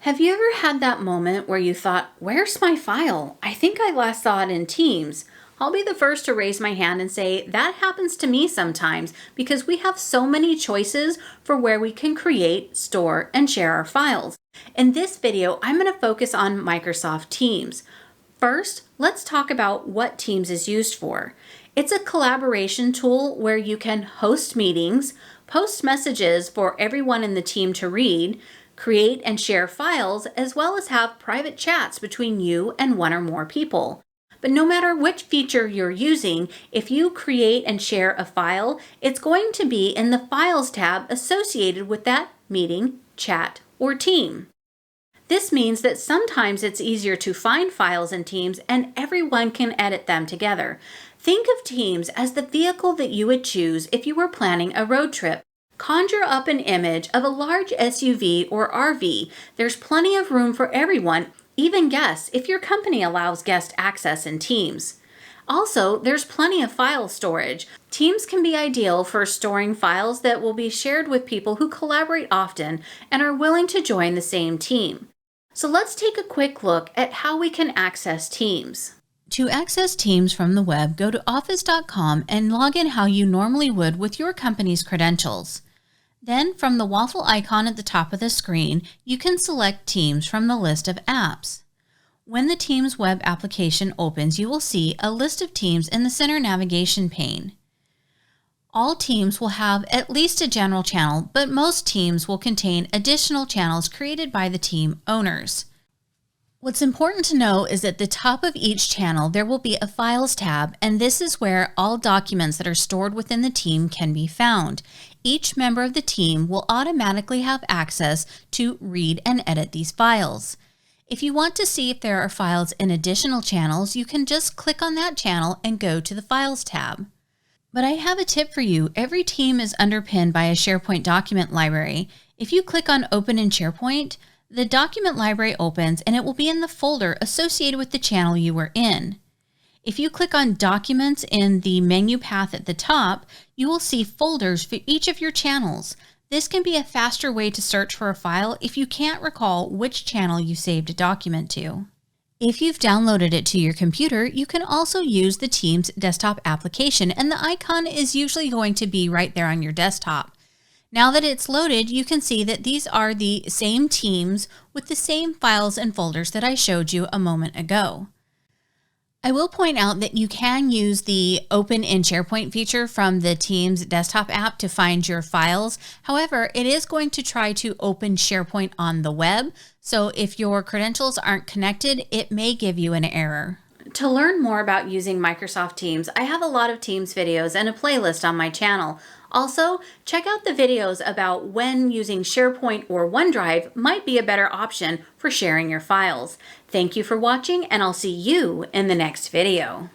Have you ever had that moment where you thought, where's my file? I think I last saw it in Teams. I'll be the first to raise my hand and say that happens to me sometimes because we have so many choices for where we can create, store, and share our files. In this video, I'm going to focus on Microsoft Teams. First, let's talk about what Teams is used for. It's a collaboration tool where you can host meetings, post messages for everyone in the team to read, create and share files, as well as have private chats between you and one or more people. But no matter which feature you're using, if you create and share a file, it's going to be in the Files tab associated with that meeting, chat, or team. This means that sometimes it's easier to find files in Teams and everyone can edit them together. Think of Teams as the vehicle that you would choose if you were planning a road trip. Conjure up an image of a large SUV or RV. There's plenty of room for everyone, even guests, if your company allows guest access in Teams. Also, there's plenty of file storage. Teams can be ideal for storing files that will be shared with people who collaborate often and are willing to join the same team. So let's take a quick look at how we can access Teams. To access Teams from the web, go to office.com and log in how you normally would with your company's credentials. Then, from the waffle icon at the top of the screen, you can select Teams from the list of apps. When the Teams web application opens, you will see a list of teams in the center navigation pane. All teams will have at least a general channel, but most teams will contain additional channels created by the team owners. What's important to know is at the top of each channel, there will be a Files tab, and this is where all documents that are stored within the team can be found. Each member of the team will automatically have access to read and edit these files. If you want to see if there are files in additional channels, you can just click on that channel and go to the Files tab. But I have a tip for you. Every team is underpinned by a SharePoint document library. If you click on Open in SharePoint, the document library opens and it will be in the folder associated with the channel you were in. If you click on Documents in the menu path at the top, you will see folders for each of your channels. This can be a faster way to search for a file if you can't recall which channel you saved a document to. If you've downloaded it to your computer, you can also use the Teams desktop application, and the icon is usually going to be right there on your desktop. Now that it's loaded, you can see that these are the same teams with the same files and folders that I showed you a moment ago. I will point out that you can use the Open in SharePoint feature from the Teams desktop app to find your files. However, it is going to try to open SharePoint on the web, so if your credentials aren't connected, it may give you an error. To learn more about using Microsoft Teams, I have a lot of Teams videos and a playlist on my channel. Also, check out the videos about when using SharePoint or OneDrive might be a better option for sharing your files. Thank you for watching, and I'll see you in the next video.